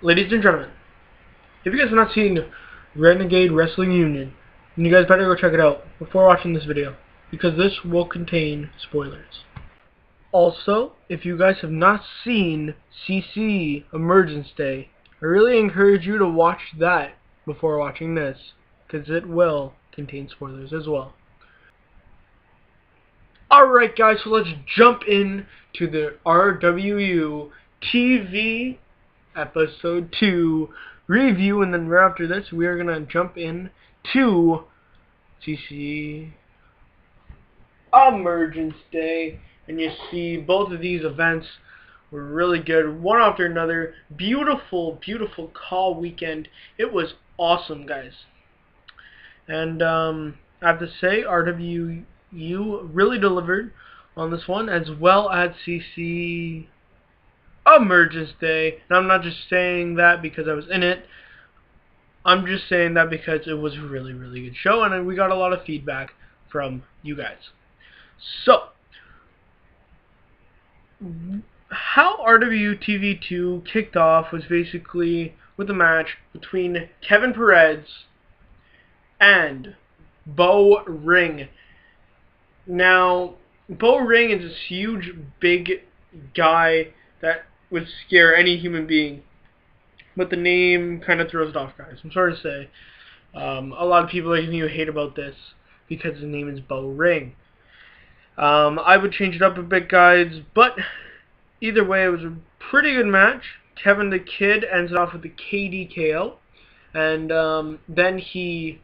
ladies and gentlemen, if you guys have not seen Renegade Wrestling Union, then you guys better go check it out before watching this video, because this will contain spoilers. Also, if you guys have not seen CCE Emergence Day, I really encourage you to watch that before watching this, because it will contain spoilers as well. Alright guys, so let's jump in to the RWUTV Episode 2 review, and then right after this we are going to jump in to CCE Emergence Day. And you see both of these events were really good, one after another. Beautiful, beautiful call weekend. It was awesome, guys. And I have to say, RWU really delivered on this one, as well as CCE Emergence Day. And I'm not just saying that because I was in it. I'm just saying that because it was a really, really good show, and we got a lot of feedback from you guys. So, how RWUTV 2 kicked off was basically with a match between Kevin Perez and Bo Ring. Now, Bo Ring is this huge, big guy that would scare any human being, but the name kind of throws it off, guys. I'm sorry to say. A lot of people are giving you hate about this because his name is Bo Ring. I would change it up a bit, guys, but either way, it was a pretty good match. Kevin the Kid ends it off with the KDKO, and then he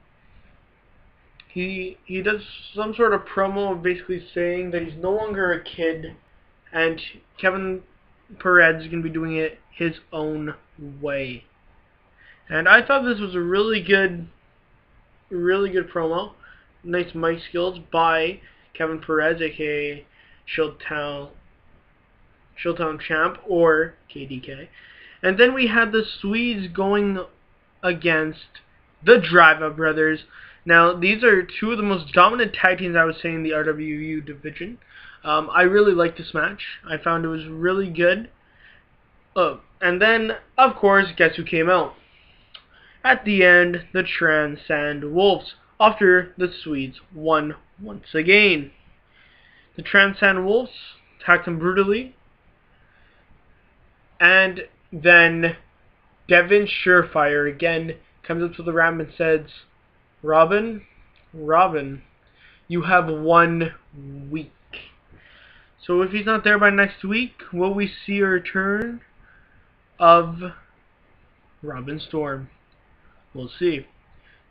does some sort of promo basically saying that he's no longer a kid, and Kevin Perez is going to be doing it his own way. And I thought this was a really good promo. Nice mic skills by Kevin Perez, aka Showtown Champ, or KDK. And then we had the Swedes going against the Drive-Up Brothers. Now, these are two of the most dominant tag teams, I would say, in the RWU division. I really liked this match. I found it was really good. And then, of course, guess who came out? At the end, the Transcend Wolves, after the Swedes won once again. The Transcend Wolves attacked them brutally, and then Devin Surefire again comes up to the ramp and says, Robin, you have 1 week. So if he's not there by next week, will we see a return of Robin Storm? We'll see.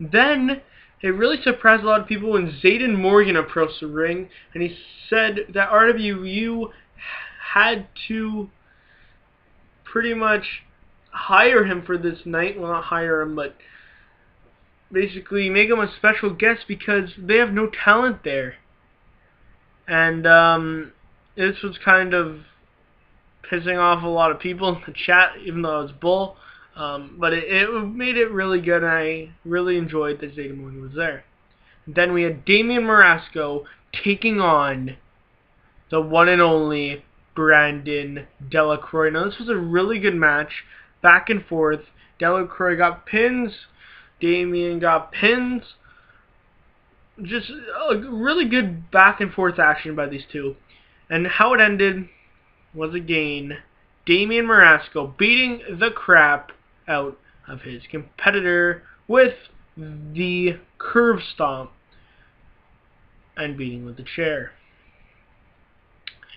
Then it really surprised a lot of people when Zayden Morgan approached the ring, and he said that RWU had to pretty much hire him for this night. Well, not hire him, but basically make him a special guest because they have no talent there. And this was kind of pissing off a lot of people in the chat, even though it was bull. But it made it really good, and I really enjoyed that Zayden Morgan was there. And then we had Damian Marasco taking on the one and only Brandon Delacroix. Now, this was a really good match, back and forth. Delacroix got pins, Damian got pins. Just a really good back and forth action by these two. And how it ended was, again, Damian Marasco beating the crap out of his competitor with the curve stomp and beating with the chair.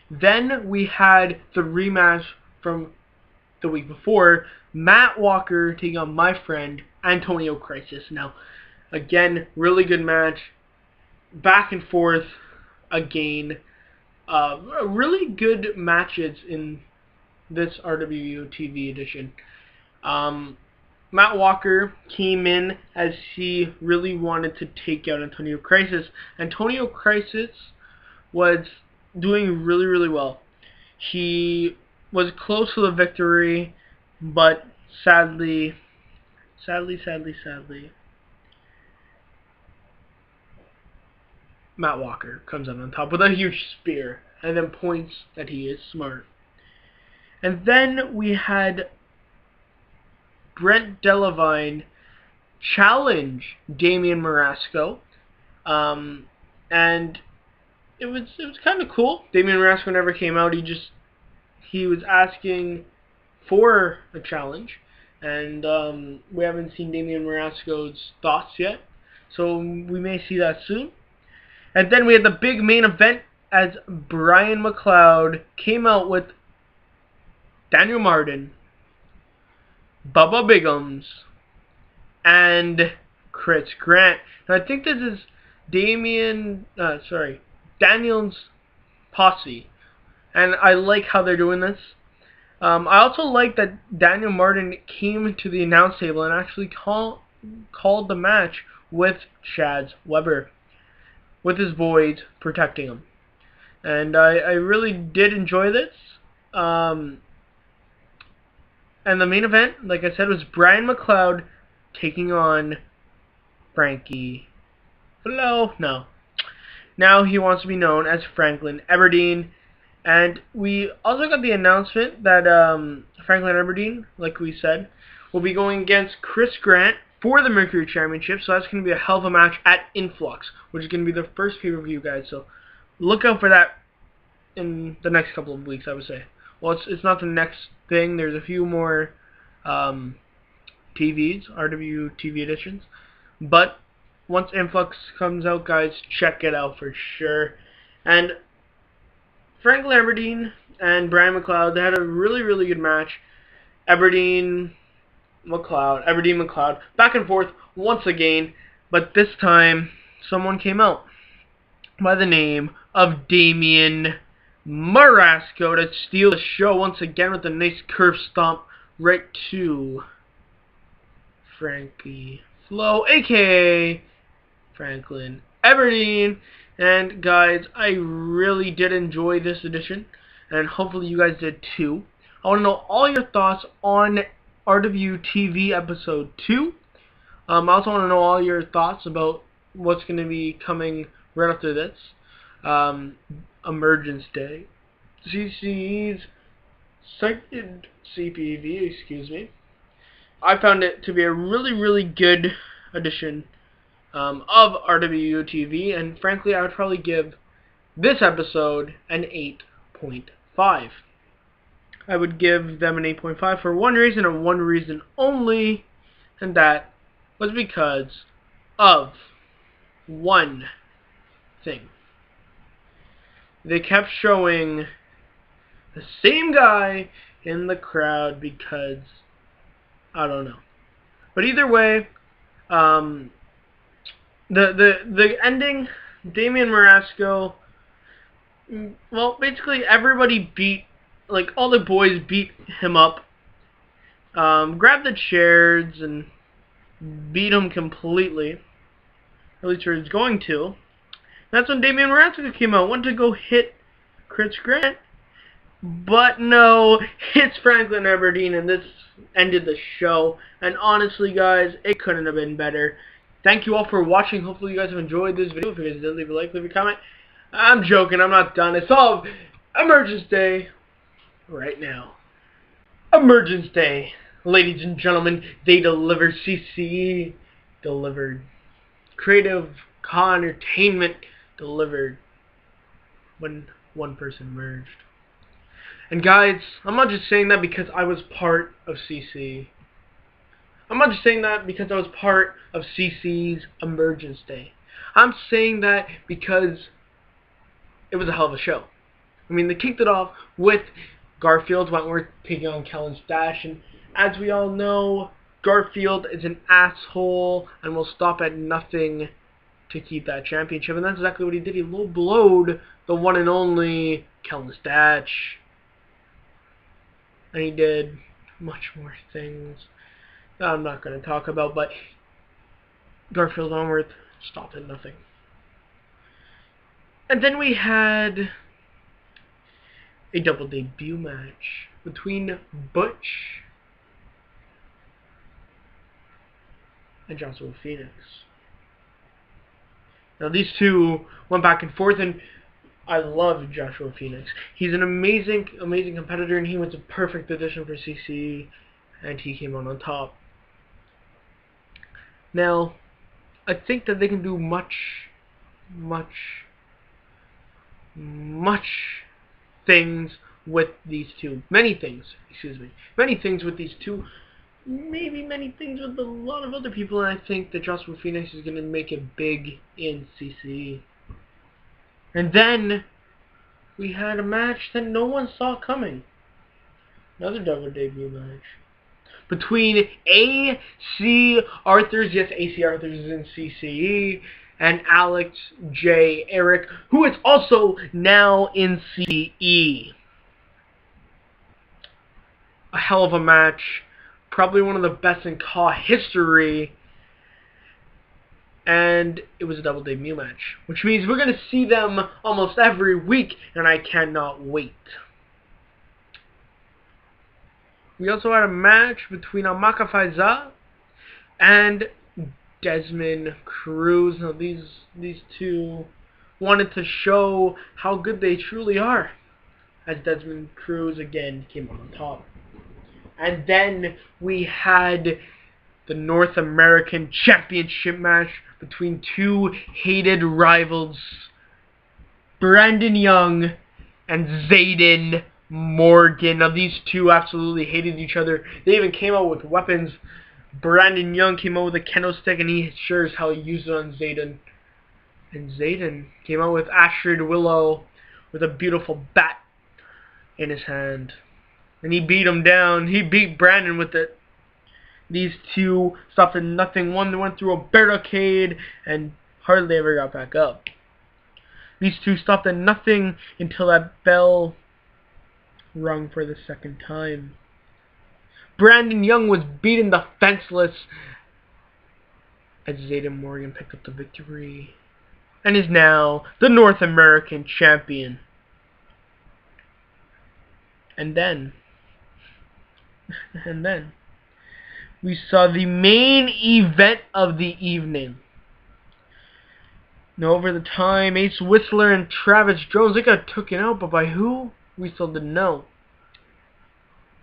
Then we had the rematch from the week before, Matt Walker taking on my friend Antonio Crisis. Now, again, really good match, back and forth again. Really good matches in this RWU TV edition. Matt Walker came in as he really wanted to take out Antonio Crisis. Antonio Crisis was doing really, really well. He was close to the victory, but sadly, Matt Walker comes out on top with a huge spear and then points that he is smart. And then we had Brent Delavine challenge Damian Marasco, and it was kind of cool. Damian Marasco never came out. He was asking for a challenge, and we haven't seen Damian Marasco's thoughts yet, so we may see that soon. And then we had the big main event as Brian McLeod came out with Daniel Martin, Bubba Biggums, and Chris Grant. And I think this is Daniel's posse, and I like how they're doing this. I also like that Daniel Martin came to the announce table and actually called the match with Chaz Weber, with his boys protecting him. And I really did enjoy this. And the main event, like I said, was Brian McLeod taking on Frankie Flo. No. Now he wants to be known as Franklin Everdeen. And we also got the announcement that Franklin Everdeen, like we said, will be going against Chris Grant for the Mercury Championship. So that's going to be a hell of a match at Influx, which is going to be the first pay-per-view, guys. So look out for that in the next couple of weeks, I would say. Well, it's not the next thing. There's a few more TVs, RWUTV editions. But once Influx comes out, guys, check it out for sure. And Franklin Everdeen and Brian McLeod, they had a really, really good match. Everdeen, McLeod, back and forth once again. But this time, someone came out by the name of Damian Marasco to steal the show once again with a nice curve stomp right to Frankie Flo, aka Franklin Everdeen. And guys, I really did enjoy this edition, and hopefully you guys did too. I want to know all your thoughts on RWTV episode 2. I also want to know all your thoughts about what's going to be coming right after this. Emergence Day, CCE's second CPV, excuse me. I found it to be a really, really good edition of RWUTV, and frankly, I would probably give this episode an 8.5. I would give them an 8.5 for one reason and one reason only, and that was because of one thing. They kept showing the same guy in the crowd because, I don't know. But either way, the ending, Damian Marasco, well, basically everybody all the boys beat him up, grabbed the chairs and beat him completely. At least he was going to. That's when Damian Marasco came out, wanted to go hit Chris Grant, but no, it's Franklin Everdeen, and this ended the show. And honestly, guys, it couldn't have been better. Thank you all for watching. Hopefully you guys have enjoyed this video. If you guys did, leave a like, leave a comment. I'm joking, I'm not done. It's all Emergence Day right now. Emergence Day, ladies and gentlemen. They delivered. CCE delivered. Creative Entertainment delivered when one person merged. And guys, I'm not just saying that because I was part of CCE. I'm not just saying that because I was part of CCE's Emergence Day. I'm saying that because it was a hell of a show. I mean, they kicked it off with Garfield Wentworth taking on Kellen Stash, and as we all know, Garfield is an asshole and will stop at nothing to keep that championship, and that's exactly what he did. He low-blowed the one and only Kellen Stash, and he did much more things that I'm not going to talk about, but Garfield Wentworth stopped at nothing. And then we had a double debut match between Butch and Joshua Phoenix. Now these two went back and forth, and I love Joshua Phoenix. He's an amazing, amazing competitor, and he was a perfect addition for CCE, and he came out on top. Now, I think that they can do much things with these two. Many things, excuse me. Many things with these two. Maybe many things with a lot of other people, and I think that Joshua Phoenix is going to make it big in CCE. And then we had a match that no one saw coming. Another double debut match between AC Arthurs, yes, AC Arthurs is in CCE, and Alex J. Eric, who is also now in CE. A hell of a match. Probably one of the best in CAW history. And it was a double debut match, which means we're going to see them almost every week, and I cannot wait. We also had a match between Amaka Faiza and Desmond Cruz. Now these two wanted to show how good they truly are, as Desmond Cruz again came on top. And then we had the North American Championship match between two hated rivals, Brandon Young and Zayden Morgan. Now these two absolutely hated each other. They even came out with weapons. Brandon Young came out with a kendo stick, and he sure as hell used it on Zayden. And Zayden came out with Astrid Willow with a beautiful bat in his hand. And he beat him down. He beat Brandon with it. These two stopped at nothing. One went through a barricade and hardly ever got back up. These two stopped at nothing until that bell rung for the second time. Brandon Young was beaten defenseless as Zayden Morgan picked up the victory and is now the North American champion. And then we saw the main event of the evening. Now over the time, Ace Whistler and Travis Jones, they got taken out, but by who? We still didn't know.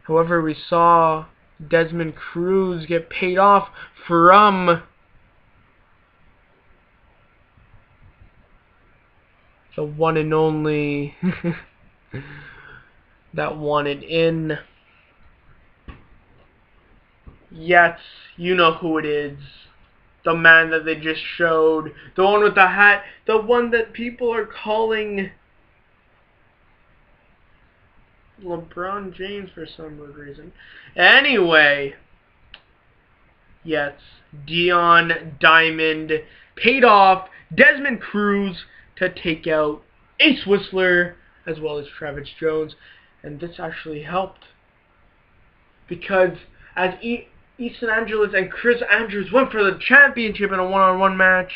However, we saw Desmond Cruz get paid off from the one and only that wanted in. Yes, you know who it is. The man that they just showed. The one with the hat. The one that people are calling LeBron James for some weird reason. Anyway. Yes. Dion Diamond paid off Desmond Cruz to take out Ace Whistler as well as Travis Jones. And this actually helped. Because as Easton Angeles and Chris Andrews went for the championship in a one-on-one match,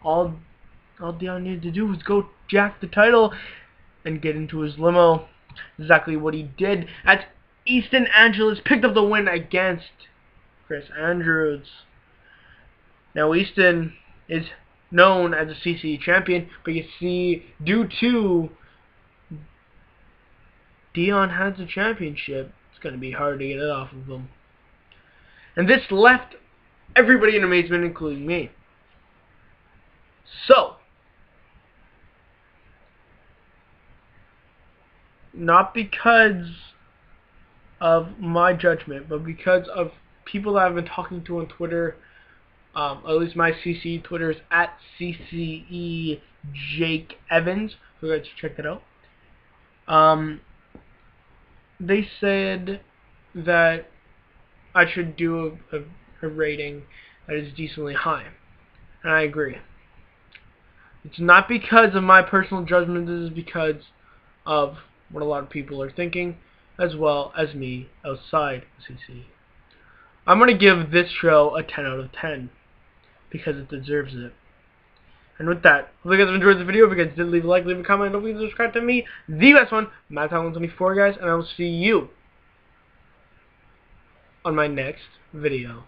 all Dion needed to do was go jack the title and get into his limo. Exactly what he did, as Easton Angeles picked up the win against Chris Andrews. Now Easton is known as a CCE champion, but you see, due to Dion has the championship, it's going to be hard to get it off of him. And this left everybody in amazement, including me. So, not because of my judgment, but because of people that I've been talking to on Twitter, at least my CCE Twitter is at CCE Jake Evans, so guys check that out. They said that I should do a rating that is decently high. And I agree. It's not because of my personal judgment, this is because of what a lot of people are thinking, as well as me outside CCE. I'm going to give this show a 10 out of 10, because it deserves it. And with that, hope you guys have enjoyed the video. If you guys did, leave a like, leave a comment, don't forget to subscribe to me, the best one, MattTalon24, guys, and I will see you on my next video.